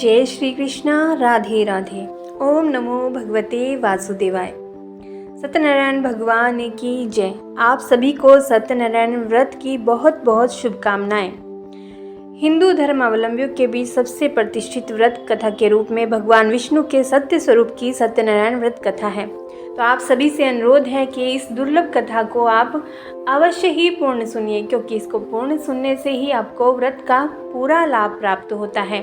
जय श्री कृष्णा। राधे राधे। ओम नमो भगवते वासुदेवाय। सत्यनारायण भगवान की जय। आप सभी को सत्यनारायण व्रत की बहुत बहुत शुभकामनाएं। हिंदू धर्मावलंबियों के बीच सबसे प्रतिष्ठित व्रत कथा के रूप में भगवान विष्णु के सत्य स्वरूप की सत्यनारायण व्रत कथा है। तो आप सभी से अनुरोध है कि इस दुर्लभ कथा को आप अवश्य ही पूर्ण सुनिए, क्योंकि इसको पूर्ण सुनने से ही आपको व्रत का पूरा लाभ प्राप्त होता है।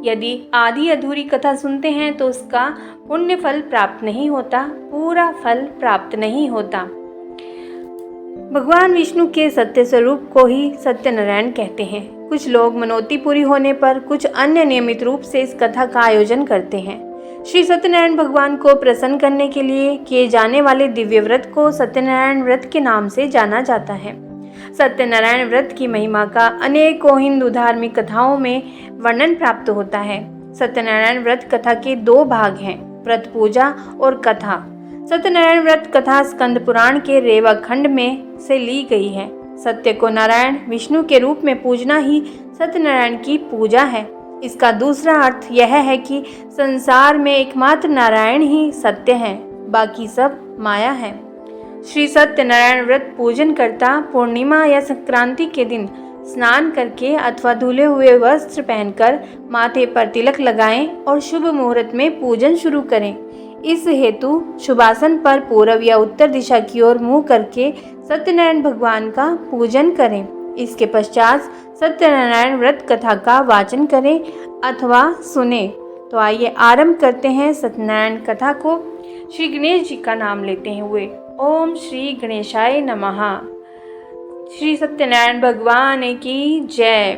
यदि आधी अधूरी कथा सुनते हैं तो उसका पुण्य फल प्राप्त नहीं होता, पूरा फल प्राप्त नहीं होता। भगवान विष्णु के सत्य स्वरूप को ही सत्यनारायण कहते हैं। कुछ लोग मनोती पूरी होने पर, कुछ अन्य नियमित रूप से इस कथा का आयोजन करते हैं। श्री सत्यनारायण भगवान को प्रसन्न करने के लिए किए जाने वाले दिव्य व्रत को सत्यनारायण व्रत के नाम से जाना जाता है। सत्यनारायण व्रत की महिमा का अनेकों हिंदू धार्मिक कथाओं में वर्णन प्राप्त होता है। सत्यनारायण व्रत कथा के दो भाग हैं, व्रत पूजा और कथा। सत्यनारायण व्रत कथा स्कंद पुराण के रेवा खंड में से ली गई है। सत्य को नारायण विष्णु के रूप में पूजना ही सत्यनारायण की पूजा है। इसका दूसरा अर्थ यह है कि संसार में एकमात्र नारायण ही सत्य है, बाकी सब माया है। श्री सत्यनारायण व्रत पूजन करता पूर्णिमा या संक्रांति के दिन स्नान करके अथवा धुले हुए वस्त्र पहनकर माथे पर तिलक लगाएं और शुभ मुहूर्त में पूजन शुरू करें। इस हेतु शुभासन पर पूर्व या उत्तर दिशा की ओर मुंह करके सत्यनारायण भगवान का पूजन करें। इसके पश्चात सत्यनारायण व्रत कथा का वाचन करें अथवा सुने। तो आइए आरंभ करते हैं सत्यनारायण कथा को। श्री गणेश जी का नाम लेते हुए ओम श्री गणेशाय नमः। श्री सत्यनारायण भगवान की जय।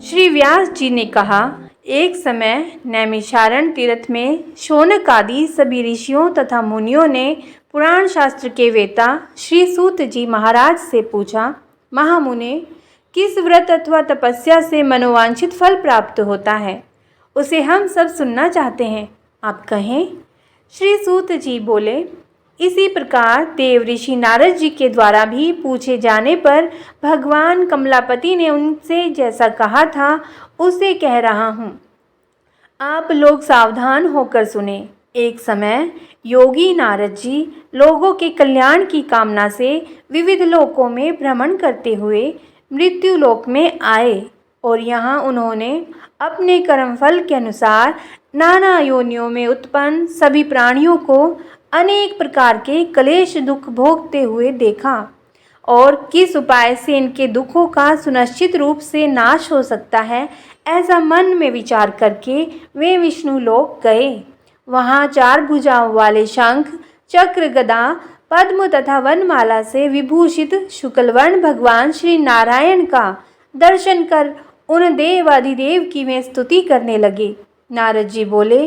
श्री व्यास जी ने कहा, एक समय नैमिषारण्य तीर्थ में शौनक आदि सभी ऋषियों तथा मुनियों ने पुराण शास्त्र के वेता श्री सूत जी महाराज से पूछा, महामुने, किस व्रत अथवा तपस्या से मनोवांछित फल प्राप्त होता है? उसे हम सब सुनना चाहते हैं, आप कहें। श्री सूत जी बोले, इसी प्रकार देव ऋषि नारद जी के द्वारा भी पूछे जाने पर भगवान कमलापति ने उनसे जैसा कहा था उसे कह रहा हूँ। आप लोग सावधान होकर सुने। एक समय योगी नारद जी लोगों के कल्याण की कामना से विविध लोकों में भ्रमण करते हुए मृत्यु लोक में आए और यहाँ उन्होंने अपने कर्मफल के अनुसार नाना योनियों में उत्पन्न सभी प्राणियों को अनेक प्रकार के क्लेश दुख भोगते हुए देखा और किस उपाय से इनके दुखों का सुनिश्चित रूप से नाश हो सकता है, ऐसा मन में विचार करके वे विष्णु लोक गए। वहाँ चार भुजाओं वाले शंख, चक्र, गदा, पद्म तथा वनमाला से विभूषित शुक्लवर्ण भगवान श्री नारायण का दर्शन कर उन देवाधिदेव की वे स्तुति करने लगे। नारद जी बोले,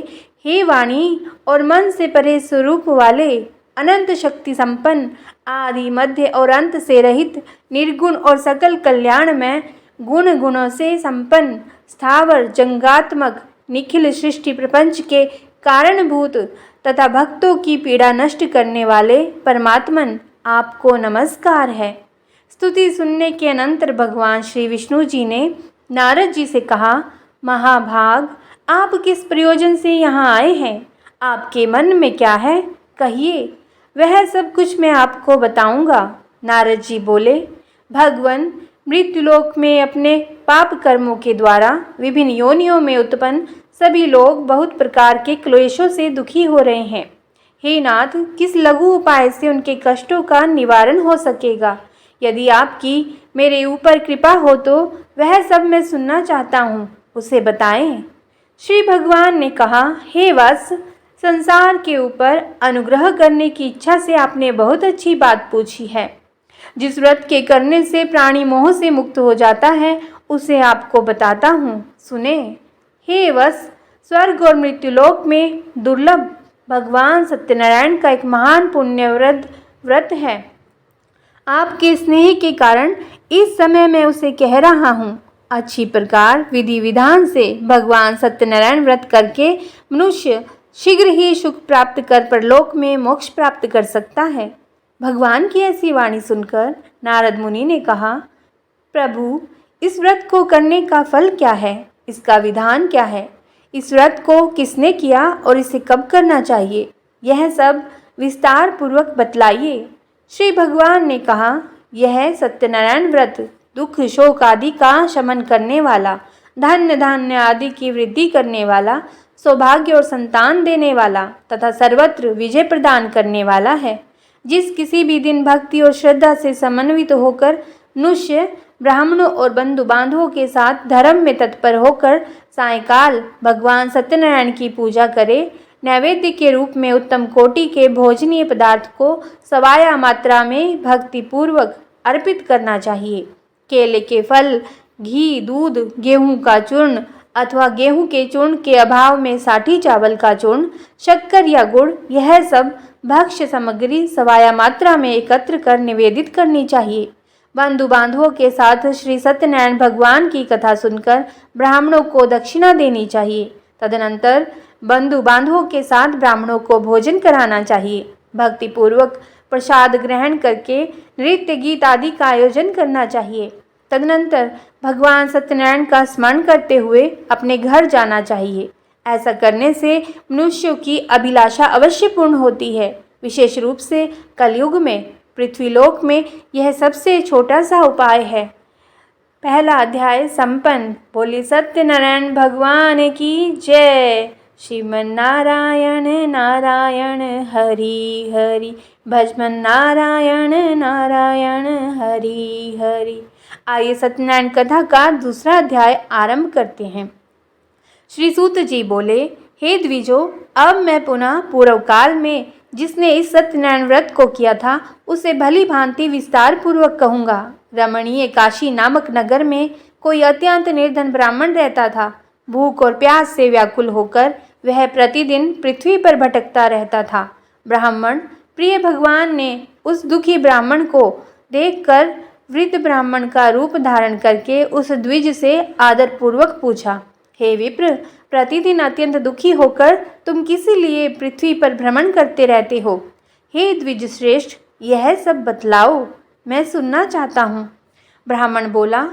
हे वाणी और मन से परे स्वरूप वाले, अनंत शक्ति संपन्न, आदि मध्य और अंत से रहित, निर्गुण और सकल कल्याण में गुण गुणों से संपन्न, स्थावर जंगात्मक, निखिल सृष्टि प्रपंच के कारणभूत तथा भक्तों की पीड़ा नष्ट करने वाले परमात्मन, आपको नमस्कार है। स्तुति सुनने के अनंतर भगवान श्री विष्णु जी ने नारद जी से कहा, महाभाग, आप किस प्रयोजन से यहाँ आए हैं? आपके मन में क्या है, कहिए, वह सब कुछ मैं आपको बताऊंगा। नारद जी बोले, भगवन, मृत्युलोक में अपने पाप कर्मों के द्वारा विभिन्न योनियों में उत्पन्न सभी लोग बहुत प्रकार के क्लेशों से दुखी हो रहे हैं। हे नाथ, किस लघु उपाय से उनके कष्टों का निवारण हो सकेगा? यदि आपकी मेरे ऊपर कृपा हो तो वह सब मैं सुनना चाहता हूँ, उसे बताएं। श्री भगवान ने कहा, हे वत्स, संसार के ऊपर अनुग्रह करने की इच्छा से आपने बहुत अच्छी बात पूछी है। जिस व्रत के करने से प्राणी मोह से मुक्त हो जाता है उसे आपको बताता हूँ, सुने। हे वत्स, स्वर्ग और मृत्युलोक में दुर्लभ भगवान सत्यनारायण का एक महान पुण्यव्रत व्रत है। आपके स्नेह के कारण इस समय मैं उसे कह रहा हूँ। अच्छी प्रकार विधि विधान से भगवान सत्यनारायण व्रत करके मनुष्य शीघ्र ही सुख प्राप्त कर परलोक में मोक्ष प्राप्त कर सकता है। भगवान की ऐसी वाणी सुनकर नारद मुनि ने कहा, प्रभु, इस व्रत को करने का फल क्या है? इसका विधान क्या है, इस व्रत को किसने किया और इसे कब करना चाहिए, यह सब विस्तार पूर्वक बतलाइए। श्री भगवान ने कहा, यह सत्यनारायण व्रत दुख शोक आदि का शमन करने वाला, धन्य धान्य आदि की वृद्धि करने वाला, सौभाग्य और संतान देने वाला तथा सर्वत्र विजय प्रदान करने वाला है। जिस किसी भी दिन भक्ति और श्रद्धा से समन्वित होकर मनुष्य ब्राह्मणों और बंधु बांधवों के साथ धर्म में तत्पर होकर सायंकाल भगवान सत्यनारायण की पूजा करे, नैवेद्य के रूप में उत्तम कोटि के भोजनीय पदार्थ को सवाया मात्रा में भक्ति पूर्वक अर्पित करना चाहिए। केले के फल, घी, दूध, गेहूं का चूर्ण अथवा गेहूं के चूर्ण के अभाव में साठी चावल का चूर्ण, शक्कर या गुड़, यह सब भक्ष्य सामग्री सवाया मात्रा में एकत्र कर निवेदित करनी चाहिए। बंधु बांधवों के साथ श्री सत्यनारायण भगवान की कथा सुनकर ब्राह्मणों को दक्षिणा देनी चाहिए। तदनंतर बंधु बांधवों के साथ ब्राह्मणों को भोजन कराना चाहिए। भक्ति पूर्वक प्रसाद ग्रहण करके नृत्य गीत आदि का आयोजन करना चाहिए। तदनंतर भगवान सत्यनारायण का स्मरण करते हुए अपने घर जाना चाहिए। ऐसा करने से मनुष्यों की अभिलाषा अवश्य पूर्ण होती है। विशेष रूप से कलयुग में पृथ्वीलोक में यह सबसे छोटा सा उपाय है। पहला अध्याय संपन्न। बोली सत्यनारायण भगवान की जय। श्रीमन नारायण नारायण हरि हरि, भजमन नारायण नारायण हरि हरि। आइए सत्यनारायण कथा का दूसरा अध्याय आरंभ करते हैं। श्री सूत जी बोले, हे द्विजो, अब मैं पुनः पूर्व काल में जिसने इस सत्यनारायण व्रत को किया था उसे भली भांति विस्तार पूर्वक कहूँगा। रमणीय काशी नामक नगर में कोई अत्यंत निर्धन ब्राह्मण रहता था। भूख और प्यास से व्याकुल होकर वह प्रतिदिन पृथ्वी पर भटकता रहता था। ब्राह्मण प्रिय भगवान ने उस दुखी ब्राह्मण को देखकर वृद्ध ब्राह्मण का रूप धारण करके उस द्विज से आदरपूर्वक पूछा, हे विप्र, प्रतिदिन अत्यंत दुखी होकर तुम किस लिए पृथ्वी पर भ्रमण करते रहते हो? हे द्विज श्रेष्ठ, यह सब बतलाओ, मैं सुनना चाहता हूँ। ब्राह्मण बोला,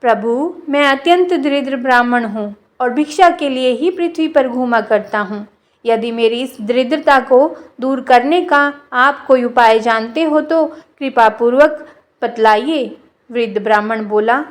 प्रभु, मैं अत्यंत दरिद्र ब्राह्मण हूँ और भिक्षा के लिए ही पृथ्वी पर घूमा करता हूँ। यदि मेरी इस दरिद्रता को दूर करने का आप कोई उपाय जानते हो तो कृपा पूर्वक बतलाइए। वृद्ध ब्राह्मण बोला,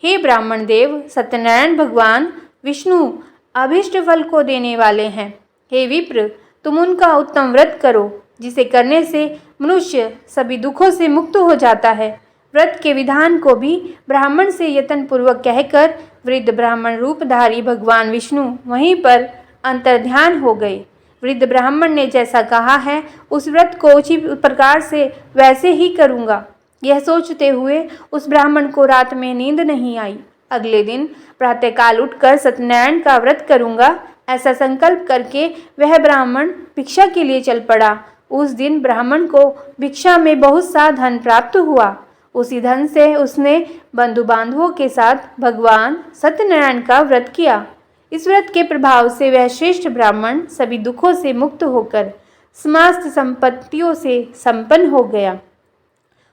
हे ब्राह्मण देव, सत्यनारायण भगवान विष्णु अभीष्ट फल को देने वाले हैं। हे विप्र, तुम उनका उत्तम व्रत करो, जिसे करने से मनुष्य सभी दुखों से मुक्त हो जाता है। व्रत के विधान को भी ब्राह्मण से यत्न पूर्वक कहकर वृद्ध ब्राह्मण रूपधारी भगवान विष्णु वहीं पर अंतर्ध्यान हो गए। वृद्ध ब्राह्मण ने जैसा कहा है उस व्रत को उचित प्रकार से वैसे ही करूँगा। यह सोचते हुए उस ब्राह्मण को रात में नींद नहीं आई। अगले दिन प्रातःकाल उठकर सत्यनारायण का व्रत करूँगा, ऐसा संकल्प करके वह ब्राह्मण भिक्षा के लिए चल पड़ा। उस दिन ब्राह्मण को भिक्षा में बहुत सा धन प्राप्त हुआ। उसी धन से उसने बंधु बांधवों के साथ भगवान सत्यनारायण का व्रत किया। इस व्रत के प्रभाव से वह श्रेष्ठ ब्राह्मण सभी दुखों से मुक्त होकर समस्त संपत्तियों से संपन्न हो गया।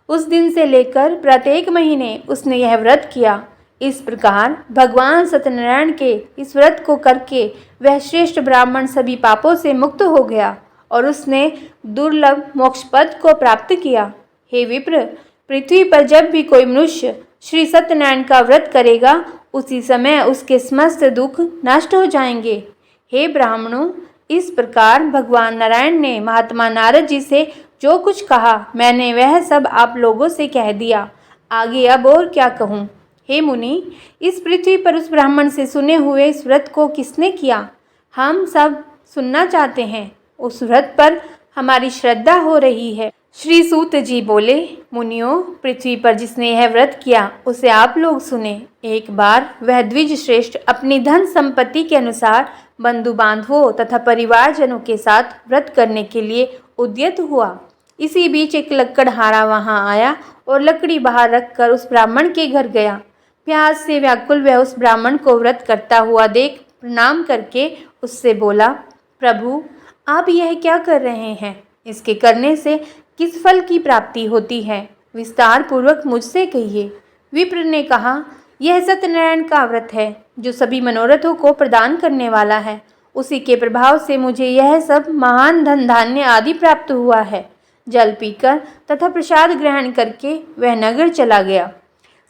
उस दिन से लेकर प्रत्येक महीने उसने यह व्रत किया। इस प्रकार भगवान सत्यनारायण के इस व्रत को करके वह श्रेष्ठ ब्राह्मण सभी पापों से मुक्त हो गया और उसने दुर्लभ मोक्ष पद को प्राप्त किया। हे विप्र, पृथ्वी पर जब भी कोई मनुष्य श्री सत्यनारायण का व्रत करेगा उसी समय उसके समस्त दुख नष्ट हो जाएंगे। हे ब्राह्मणों, इस प्रकार भगवान नारायण ने महात्मा नारद जी से जो कुछ कहा मैंने वह सब आप लोगों से कह दिया। आगे अब और क्या कहूँ। हे मुनि, इस पृथ्वी पर उस ब्राह्मण से सुने हुए इस व्रत को किसने किया, हम सब सुनना चाहते हैं। उस व्रत पर हमारी श्रद्धा हो रही है। श्री सूत जी बोले, मुनियों, पृथ्वी पर जिसने यह व्रत किया उसे आप लोग सुने। एक बार वह द्विज श्रेष्ठ अपनी धन संपत्ति के अनुसार बंधु बांधवों तथा परिवारजनों के साथ व्रत करने के लिए उद्यत हुआ। इसी बीच एक लकड़हारा वहां आया और लकड़ी बाहर रखकर उस ब्राह्मण के घर गया। प्यास से व्याकुल वह उस ब्राह्मण को व्रत करता हुआ देख प्रणाम करके उससे बोला, प्रभु, आप यह क्या कर रहे हैं? इसके करने से किस फल की प्राप्ति होती है? विस्तार पूर्वक मुझसे कहिए। विप्र ने कहा, यह सत्यनारायण का व्रत है जो सभी मनोरथों को प्रदान करने वाला है। उसी के प्रभाव से मुझे यह सब महान धन धान्य आदि प्राप्त हुआ है। जल पीकर तथा प्रसाद ग्रहण करके वह नगर चला गया।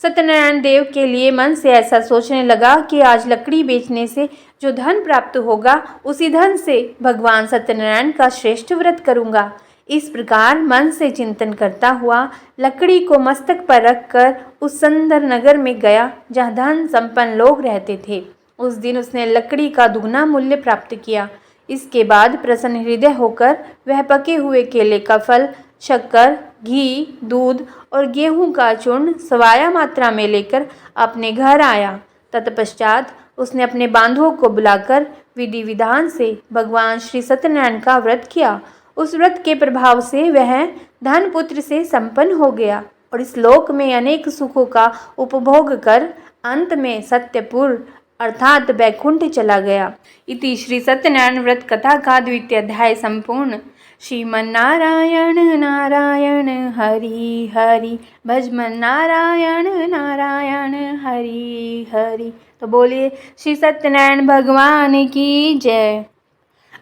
सत्यनारायण देव के लिए मन से ऐसा सोचने लगा कि आज लकड़ी बेचने से जो धन प्राप्त होगा उसी धन से भगवान सत्यनारायण का श्रेष्ठ व्रत करूंगा। इस प्रकार मन से चिंतन करता हुआ लकड़ी को मस्तक पर रखकर उस सुंदर नगर में गया जहाँ धन संपन्न लोग रहते थे। उस दिन उसने लकड़ी का दुगना मूल्य प्राप्त किया। इसके बाद प्रसन्न हृदय होकर वह पके हुए केले का फल, शक्कर, घी, दूध और गेहूं का चूर्ण सवाया मात्रा में लेकर अपने घर आया। तत्पश्चात उसने अपने बांधुओं को बुलाकर विधि विधान से भगवान श्री सत्यनारायण का व्रत किया। उस व्रत के प्रभाव से वह धन पुत्र से संपन्न हो गया और इस लोक में अनेक सुखों का उपभोग कर अंत में सत्यपुर अर्थात बैकुंठ चला गया। इति श्री सत्यनारायण व्रत कथा का द्वितीय अध्याय संपूर्ण। श्रीमन्नारायण नारायण हरि हरि, भजमन नारायण नारायण हरि हरि। तो बोलिए श्री सत्यनारायण भगवान की जय।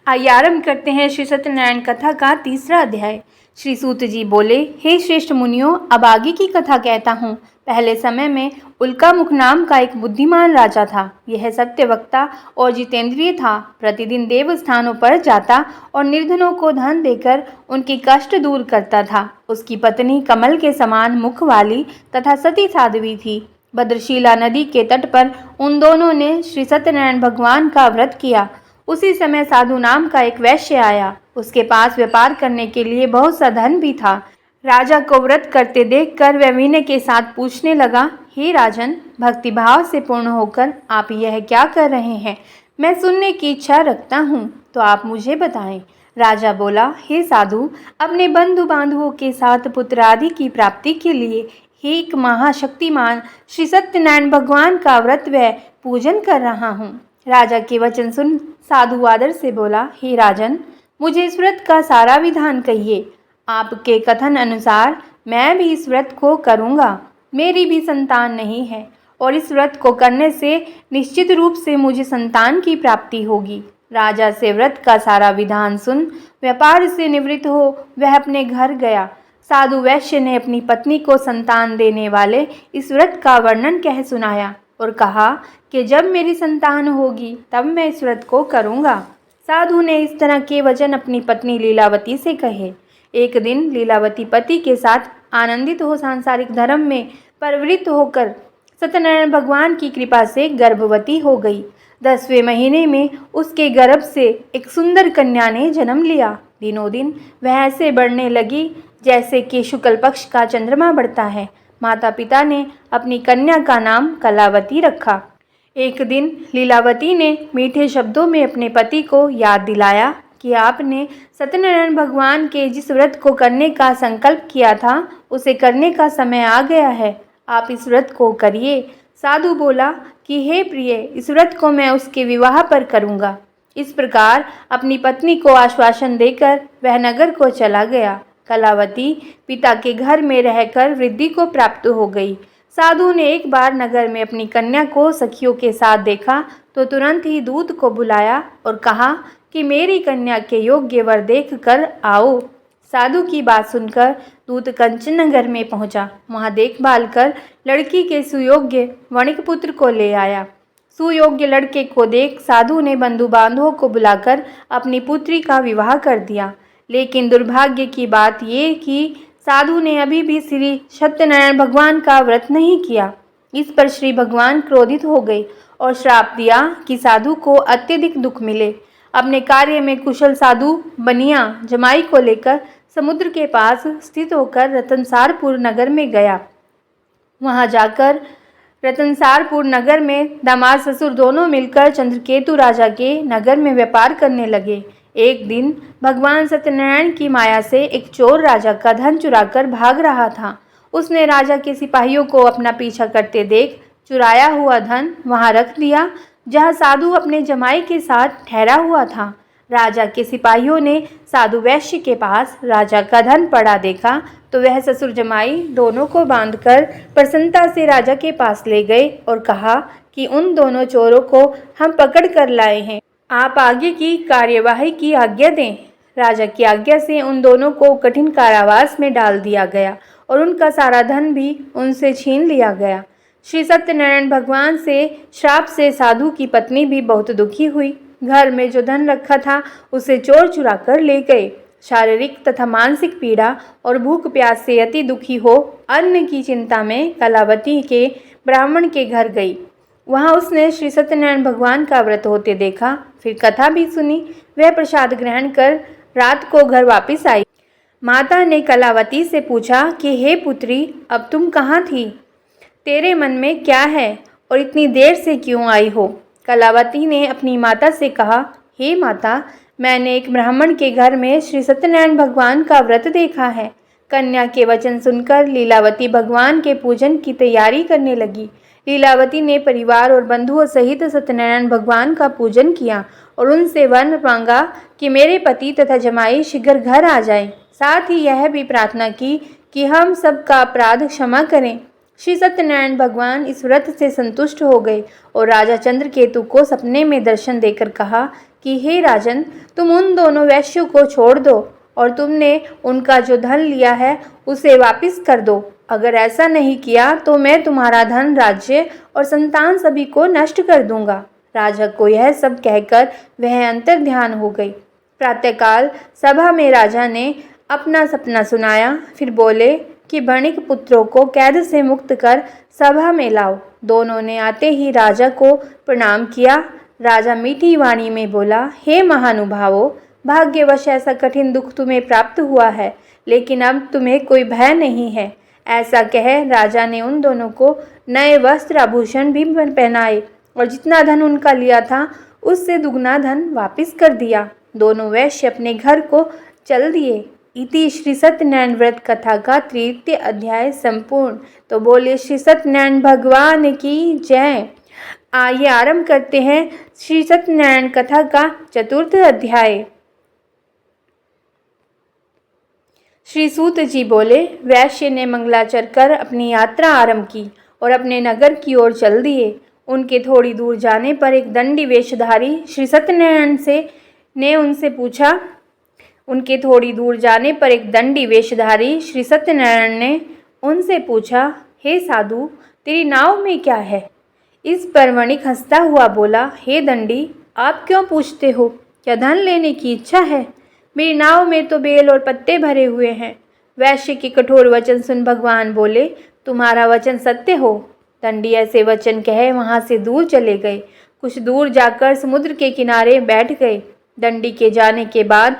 आइए आरंभ करते हैं श्री सत्यनारायण कथा का तीसरा अध्याय। श्री सूत जी बोले, हे श्रेष्ठ मुनियों, अब आगे की कथा कहता हूँ। पहले समय में उल्कामुख नाम का एक बुद्धिमान राजा था। यह सत्यवक्ता और जितेंद्रिय था। प्रतिदिन देव स्थानों पर जाता और निर्धनों को धन देकर उनके कष्ट दूर करता था। उसकी पत्नी कमल के समान मुख वाली तथा सती साध्वी थी। भद्रशिला नदी के तट पर उन दोनों ने श्री सत्यनारायण भगवान का व्रत किया। उसी समय साधु नाम का एक वैश्य आया। उसके पास व्यापार करने के लिए बहुत सा धन भी था। राजा को व्रत करते देखकर वह विनय के साथ पूछने लगा, हे राजन, भक्तिभाव से पूर्ण होकर आप यह क्या कर रहे हैं? मैं सुनने की इच्छा रखता हूँ, तो आप मुझे बताएं। राजा बोला, हे साधु, अपने बंधु बांधवों के साथ पुत्र आदि की प्राप्ति के लिए एक महाशक्तिमान श्री सत्यनारायण भगवान का व्रत व पूजन कर रहा हूँ। राजा के वचन सुन साधु आदर से बोला, हे राजन, मुझे इस व्रत का सारा विधान कहिए। आपके कथन अनुसार मैं भी इस व्रत को करूँगा। मेरी भी संतान नहीं है और इस व्रत को करने से निश्चित रूप से मुझे संतान की प्राप्ति होगी। राजा से व्रत का सारा विधान सुन व्यापार से निवृत्त हो वह अपने घर गया। साधु वैश्य ने अपनी पत्नी को संतान देने वाले इस व्रत का वर्णन कह सुनाया और कहा कि जब मेरी संतान होगी तब मैं इस व्रत को करूँगा। साधु ने इस तरह के वचन अपनी पत्नी लीलावती से कहे। एक दिन लीलावती पति के साथ आनंदित हो सांसारिक धर्म में प्रवृत्त होकर सत्यनारायण भगवान की कृपा से गर्भवती हो गई। 10वें महीने में उसके गर्भ से एक सुंदर कन्या ने जन्म लिया। दिनों दिन वह ऐसे बढ़ने लगी जैसे कि शुक्ल पक्ष का चंद्रमा बढ़ता है। माता पिता ने अपनी कन्या का नाम कलावती रखा। एक दिन लीलावती ने मीठे शब्दों में अपने पति को याद दिलाया कि आपने सत्यनारायण भगवान के जिस व्रत को करने का संकल्प किया था उसे करने का समय आ गया है। आप इस व्रत को करिए। साधु बोला कि हे प्रिय, इस व्रत को मैं उसके विवाह पर करूँगा। इस प्रकार अपनी पत्नी को आश्वासन देकर वह नगर को चला गया। कलावती पिता के घर में रहकर वृद्धि को प्राप्त हो गई। साधु ने एक बार नगर में अपनी कन्या को सखियों के साथ देखा तो तुरंत ही दूत को बुलाया और कहा कि मेरी कन्या के योग्य वर देख कर आओ। साधु की बात सुनकर दूत कंचन नगर में पहुंचा। वहां देखभाल कर लड़की के सुयोग्य वणिक पुत्र को ले आया। सुयोग्य लड़के को देख साधु ने बंधु बांधवों को बुलाकर अपनी पुत्री का विवाह कर दिया। लेकिन दुर्भाग्य की बात ये कि साधु ने अभी भी श्री सत्यनारायण भगवान का व्रत नहीं किया। इस पर श्री भगवान क्रोधित हो गए और श्राप दिया कि साधु को अत्यधिक दुख मिले। अपने कार्य में कुशल साधु बनिया जमाई को लेकर समुद्र के पास स्थित होकर रतनसारपुर नगर में गया। वहां जाकर रतनसारपुर नगर में दामाद ससुर दोनों मिलकर चंद्रकेतु राजा के नगर में व्यापार करने लगे। एक दिन भगवान सत्यनारायण की माया से एक चोर राजा का धन चुराकर भाग रहा था। उसने राजा के सिपाहियों को अपना पीछा करते देख चुराया हुआ धन वहां रख दिया जहां साधु अपने जमाई के साथ ठहरा हुआ था। राजा के सिपाहियों ने साधु वैश्य के पास राजा का धन पड़ा देखा तो वह ससुर जमाई दोनों को बांधकर प्रसन्नता से राजा के पास ले गए और कहा कि उन दोनों चोरों को हम पकड़ कर लाए हैं, आप आगे की कार्यवाही की आज्ञा दें। राजा की आज्ञा से उन दोनों को कठिन कारावास में डाल दिया गया और उनका सारा धन भी उनसे छीन लिया गया। श्री सत्यनारायण भगवान से श्राप से साधु की पत्नी भी बहुत दुखी हुई। घर में जो धन रखा था उसे चोर चुरा कर ले गए। शारीरिक तथा मानसिक पीड़ा और भूख प्यास से अति दुखी हो अन्न की चिंता में कलावती के ब्राह्मण के घर गई। वहाँ उसने श्री सत्यनारायण भगवान का व्रत होते देखा, फिर कथा भी सुनी। वह प्रसाद ग्रहण कर रात को घर वापस आई। माता ने कलावती से पूछा कि हे पुत्री, अब तुम कहाँ थी? तेरे मन में क्या है और इतनी देर से क्यों आई हो? कलावती ने अपनी माता से कहा, हे माता, मैंने एक ब्राह्मण के घर में श्री सत्यनारायण भगवान का व्रत देखा है। कन्या के वचन सुनकर लीलावती भगवान के पूजन की तैयारी करने लगी। लीलावती ने परिवार और बंधुओं सहित सत्यनारायण भगवान का पूजन किया और उनसे वर मांगा कि मेरे पति तथा जमाई शीघ्र घर आ जाएं। साथ ही यह भी प्रार्थना की कि हम सबका अपराध क्षमा करें। श्री सत्यनारायण भगवान इस व्रत से संतुष्ट हो गए और राजा चंद्रकेतु को सपने में दर्शन देकर कहा कि हे राजन, तुम उन दोनों वैश्यों को छोड़ दो और तुमने उनका जो धन लिया है उसे वापस कर दो। अगर ऐसा नहीं किया तो मैं तुम्हारा धन, राज्य और संतान सभी को नष्ट कर दूंगा। राजा को यह सब कहकर वह अंतर ध्यान हो गई। प्रातःकाल सभा में राजा ने अपना सपना सुनाया, फिर बोले कि वणिक पुत्रों को कैद से मुक्त कर सभा में लाओ। दोनों ने आते ही राजा को प्रणाम किया। राजा मीठी वाणी में बोला, हे महानुभावों, भाग्यवश ऐसा कठिन दुख तुम्हें प्राप्त हुआ है, लेकिन अब तुम्हें कोई भय नहीं है। ऐसा कह राजा ने उन दोनों को नए वस्त्र आभूषण भी पहनाए और जितना धन उनका लिया था उससे दुगना धन वापस कर दिया। दोनों वैश्य अपने घर को चल दिए। इति श्री सत्यनारायण व्रत कथा का 3य अध्याय संपूर्ण। तो बोलिए श्री सत्यनारायण भगवान की जय। आइए आरंभ करते हैं श्री सत्यनारायण कथा का 4th अध्याय। श्री सूत जी बोले, वैश्य ने मंगलाचर कर अपनी यात्रा आरंभ की और अपने नगर की ओर चल दिए। उनके थोड़ी दूर जाने पर एक दंडी वेशधारी श्री सत्यनारायण ने उनसे पूछा हे साधु, तेरी नाव में क्या है? इस पर वणिक हंसता हुआ बोला, हे दंडी, आप क्यों पूछते हो? क्या धन लेने की इच्छा है? मेरी नाव में तो बेल और पत्ते भरे हुए हैं। वैश्य के कठोर वचन सुन भगवान बोले, तुम्हारा वचन सत्य हो। दंडी ऐसे वचन कहे वहाँ से दूर चले गए। कुछ दूर जाकर समुद्र के किनारे बैठ गए। दंडी के जाने के बाद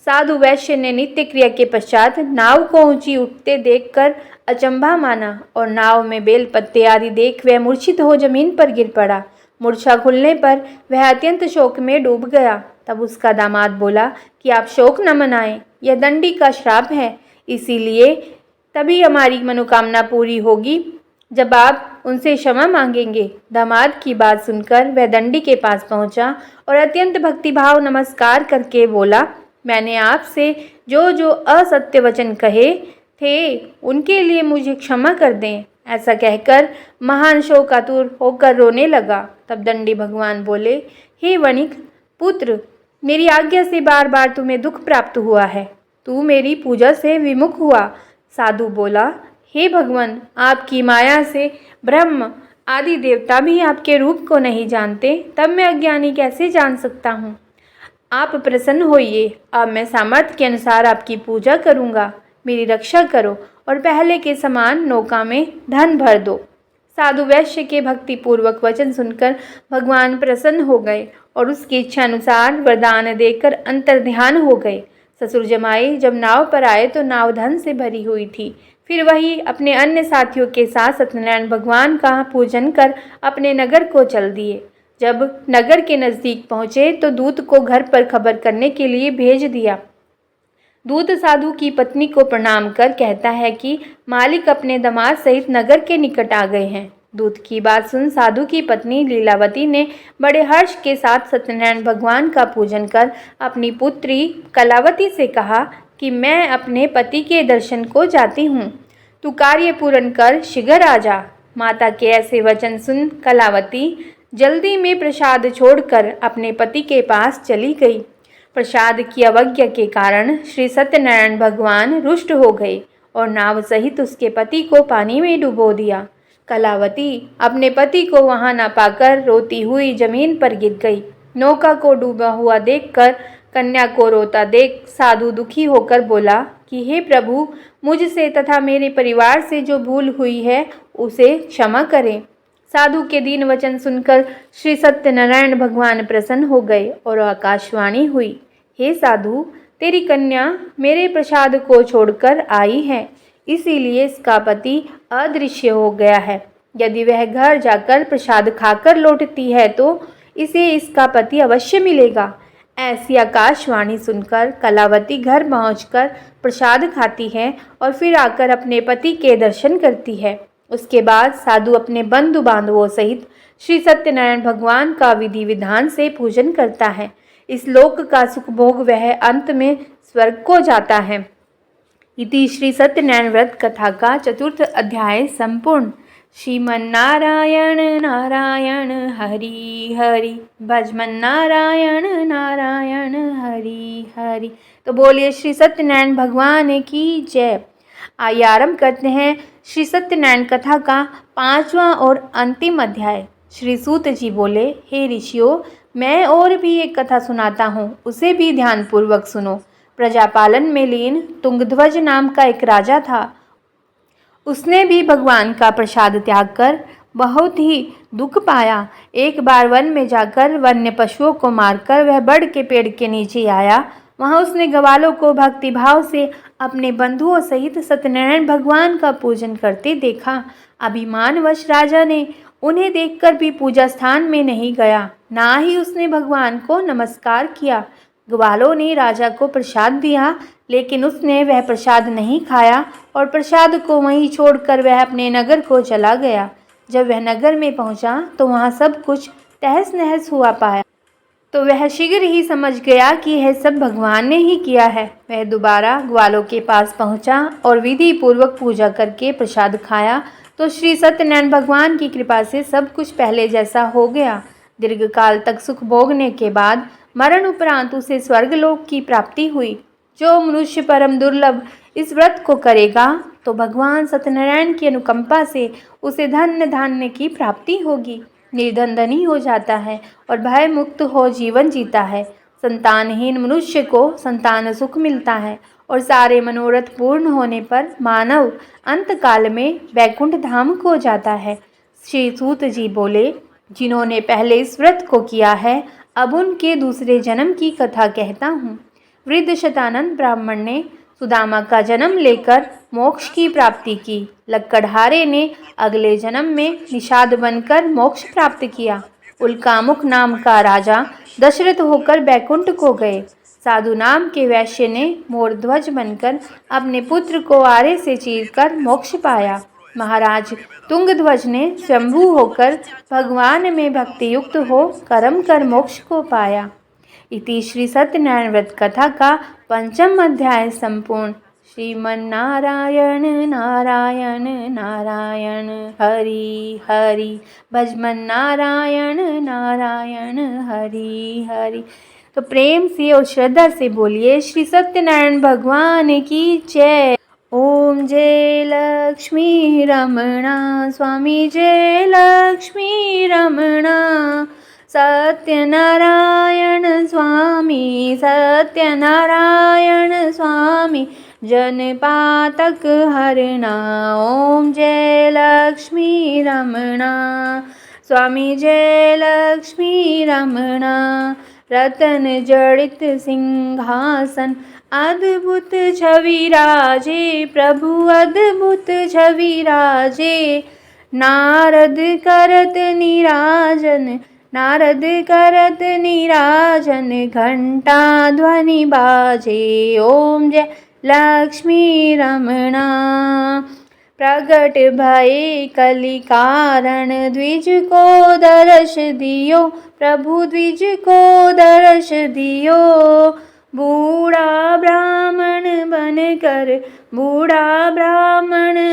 साधु वैश्य ने नित्य क्रिया के पश्चात नाव को ऊंची उठते देखकर अचंभा माना और नाव में बेल पत्ते आदि देख वह मूर्छित हो जमीन पर गिर पड़ा। मूर्छा खुलने पर वह अत्यंत शोक में डूब गया। तब उसका दामाद बोला कि आप शोक न मनाएं, यह दंडी का श्राप है, इसीलिए तभी हमारी मनोकामना पूरी होगी जब आप उनसे क्षमा मांगेंगे। दामाद की बात सुनकर वह दंडी के पास पहुंचा और अत्यंत भक्तिभाव नमस्कार करके बोला, मैंने आपसे जो जो असत्य वचन कहे थे उनके लिए मुझे क्षमा कर दें। ऐसा कहकर महान शोकातुर होकर रोने लगा। तब दंडी भगवान बोले, हे वणिक पुत्र, मेरी आज्ञा से बार बार तुम्हें दुख प्राप्त हुआ है। तू मेरी पूजा से विमुख हुआ। साधु बोला, हे भगवान, आपकी माया से ब्रह्म आदि देवता भी आपके रूप को नहीं जानते, तब मैं अज्ञानी कैसे जान सकता हूँ? आप प्रसन्न होइए, अब मैं सामर्थ्य के अनुसार आपकी पूजा करूँगा। मेरी रक्षा करो और पहले के समान नौका में धन भर दो। साधु वैश्य के भक्तिपूर्वक वचन सुनकर भगवान प्रसन्न हो गए और उसकी इच्छा अनुसार वरदान देकर अंतर ध्यान हो गए। ससुर जमाई जब नाव पर आए तो नाव धन से भरी हुई थी। फिर वही अपने अन्य साथियों के साथ सत्यनारायण भगवान का पूजन कर अपने नगर को चल दिए। जब नगर के नज़दीक पहुँचे तो दूत को घर पर खबर करने के लिए भेज दिया। दूत साधु की पत्नी को प्रणाम कर कहता है कि मालिक अपने दामाद सहित नगर के निकट आ गए हैं। दूत की बात सुन साधु की पत्नी लीलावती ने बड़े हर्ष के साथ सत्यनारायण भगवान का पूजन कर अपनी पुत्री कलावती से कहा कि मैं अपने पति के दर्शन को जाती हूँ, तू कार्य पूर्ण कर शीघ्र आ जा। माता के ऐसे वचन सुन कलावती जल्दी में प्रसाद छोड़कर अपने पति के पास चली गई। प्रसाद की अवज्ञा के कारण श्री सत्यनारायण भगवान रुष्ट हो गए और नाव सहित उसके पति को पानी में डुबो दिया। कलावती अपने पति को वहां न पाकर रोती हुई जमीन पर गिर गई। नौका को डूबा हुआ देखकर कन्या को रोता देख साधु दुखी होकर बोला कि हे प्रभु, मुझसे तथा मेरे परिवार से जो भूल हुई है उसे क्षमा करें। साधु के दीन वचन सुनकर श्री सत्यनारायण भगवान प्रसन्न हो गए और आकाशवाणी हुई, हे साधु, तेरी कन्या मेरे प्रसाद को छोड़कर आई है, इसीलिए इसका पति अदृश्य हो गया है। यदि वह घर जाकर प्रसाद खाकर लौटती है तो इसे इसका पति अवश्य मिलेगा। ऐसी आकाशवाणी सुनकर कलावती घर पहुंचकर प्रसाद खाती है और फिर आकर अपने पति के दर्शन करती है। उसके बाद साधु अपने बंधु बांधवों सहित श्री सत्यनारायण भगवान का विधि विधान से पूजन करता है। इस लोक का सुख भोग वह अंत में स्वर्ग को जाता है। इति श्री सत्यनारायण व्रत कथा का 4th अध्याय संपूर्ण। श्रीमन्नारायण नारायण हरि हरि, भजमन नारायण नारायण हरि हरि। तो बोलिए श्री सत्यनारायण भगवान की जय। आइए आरंभ करते हैं श्री सत्यनारायण कथा का 5वां और अंतिम अध्याय। श्री सूत जी बोले, हे ऋषियों, मैं और भी एक कथा सुनाता हूँ, उसे भी ध्यानपूर्वक सुनो। प्रजापालन में लीन तुंगध्वज नाम का एक राजा था। उसने भी भगवान का प्रसाद त्याग कर बहुत ही दुख पाया। एक बार वन में जाकर वन्य पशुओं को मारकर वह बड़ के पेड़ के नीचे आया। वहां उसने ग्वालों को भक्तिभाव से अपने बंधुओं सहित सत्यनारायण भगवान का पूजन करते देखा। अभिमानवश राजा ने उन्हें देखकर भी पूजा स्थान में नहीं गया, ना ही उसने भगवान को नमस्कार किया। ग्वालों ने राजा को प्रसाद दिया, लेकिन उसने वह प्रसाद नहीं खाया और प्रसाद को वहीं छोड़कर वह अपने नगर को चला गया। जब वह नगर में पहुंचा तो वहां सब कुछ तहस नहस हुआ पाया, तो वह शीघ्र ही समझ गया कि यह सब भगवान ने ही किया है। वह दोबारा ग्वालों के पास पहुंचा और विधि पूर्वक पूजा करके प्रसाद खाया तो श्री सत्यनारायण भगवान की कृपा से सब कुछ पहले जैसा हो गया। दीर्घकाल तक सुख भोगने के बाद मरण उपरांत उसे स्वर्गलोक की प्राप्ति हुई। जो मनुष्य परम दुर्लभ इस व्रत को करेगा तो भगवान सत्यनारायण की अनुकंपा से उसे धन्य धान्य की प्राप्ति होगी। निर्धन धनी हो जाता है और भय मुक्त हो जीवन जीता है। संतानहीन मनुष्य को संतान सुख मिलता है और सारे मनोरथ पूर्ण होने पर मानव अंत काल में वैकुंठ धाम को जाता है। श्री सूत जी बोले, जिन्होंने पहले इस व्रत को किया है, अब उनके दूसरे जन्म की कथा कहता हूँ। वृद्ध शतानंद ब्राह्मण ने सुदामा का जन्म लेकर मोक्ष की प्राप्ति की। लक्कड़हारे ने अगले जन्म में निषाद बनकर मोक्ष प्राप्त किया। उल्कामुख नाम का राजा दशरथ होकर बैकुंठ को गए। साधु नाम के वैश्य ने मोरध्वज बनकर अपने पुत्र को आरे से चीरकर मोक्ष पाया। महाराज तुंगध्वज ने स्वयंभू होकर भगवान में भक्ति युक्त हो कर्म कर मोक्ष को पाया। इति श्री सत्यनारायण व्रत कथा का 5वां अध्याय संपूर्ण। श्रीमन्नारायण नारायण नारायण हरि हरि, भजमन नारायण नारायण हरि हरि। तो प्रेम से और श्रद्धा से बोलिए श्री सत्यनारायण भगवान की जय। ओम जय लक्ष्मी रमणा स्वामी, जय लक्ष्मी रमणा। सत्यनारायण स्वामी, सत्यनारायण स्वामी, जनपातक हरणा। ओम जय लक्ष्मी रमणा स्वामी, जय लक्ष्मी रमणा। रतन जड़ित सिंहासन अद्भुत छवि राजे, प्रभु अद्भुत छवि राजे। नारद करत निराजन, नारद करत निराजन, घंटा ध्वनि बाजे। ओम जय लक्ष्मी रमणा। प्रगट भये कलि कारण, द्विज को दर्श दियो, प्रभु द्विज को दर्श दियो। बूढ़ा ब्राह्मण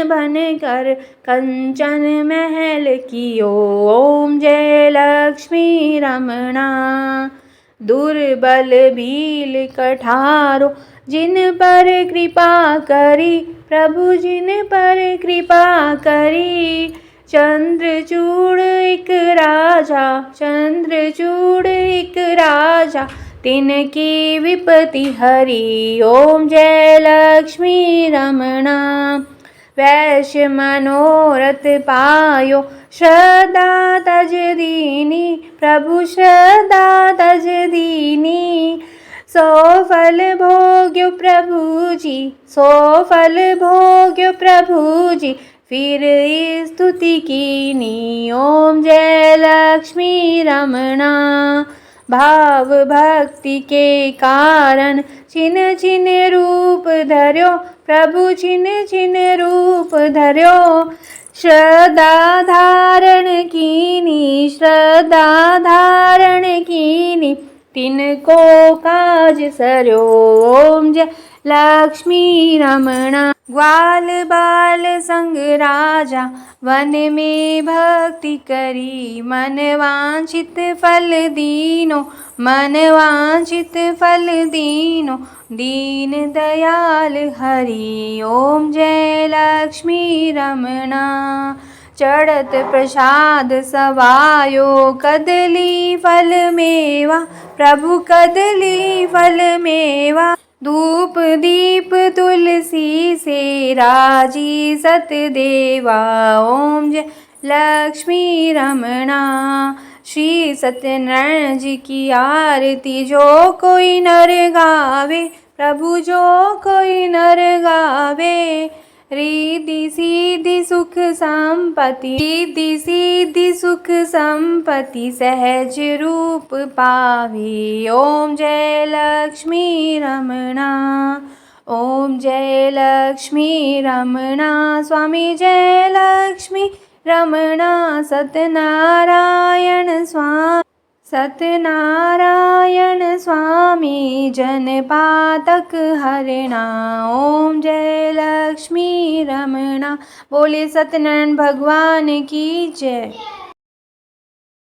बनकर कंचन महल कियो, ओम जय लक्ष्मी रमणा। दुर्बल भील कठारो, जिन पर कृपा करी, प्रभु जिन पर कृपा करी। चंद्रचूड़ एक राजा, तिनकी विपत्ति हरी, ओम जय लक्ष्मी रमणा। वैश्य मनोरथ पायो, श्रद्धा तज दीनी, प्रभु श्रद्धा तज दीनी। सो फल भोग्यो प्रभु जी, फिर स्तुति कीनी, ओम जय लक्ष्मी रमणा। भाव भक्ति के कारण छिन छिन रूप धर्यो, प्रभु छिन छिन रूप धर्यो। श्रद्धा धारण कीनी, तिनको काज सर्यो, ओम जय लक्ष्मी रमणा। ग्वाल बाल संग राजा, वन में भक्ति करी, मन वांछित फल दीनो, दीन दयाल हरि, ओम जय लक्ष्मी रमणा। चढ़त प्रसाद सवायो, कदली फल मेवा, प्रभु कदली फल मेवा। धूप दीप तुलसी से राजी सतदेवा, ओम जय लक्ष्मी रमणा। श्री सत्यनारायण जी की आरती जो कोई नर गावे, प्रभु जो कोई नर गावे। रिद्धि सिद्धि सुख संपत्ति सहज रूप पावे, ओम जय लक्ष्मी रमणा। ओम जय लक्ष्मी रमणा, स्वामी जय लक्ष्मी रमणा। सत्यनारायण स्वामी जन पातक हरणा, ओम जय लक्ष्मी रमणा। बोले सत्यनारायण भगवान की जय।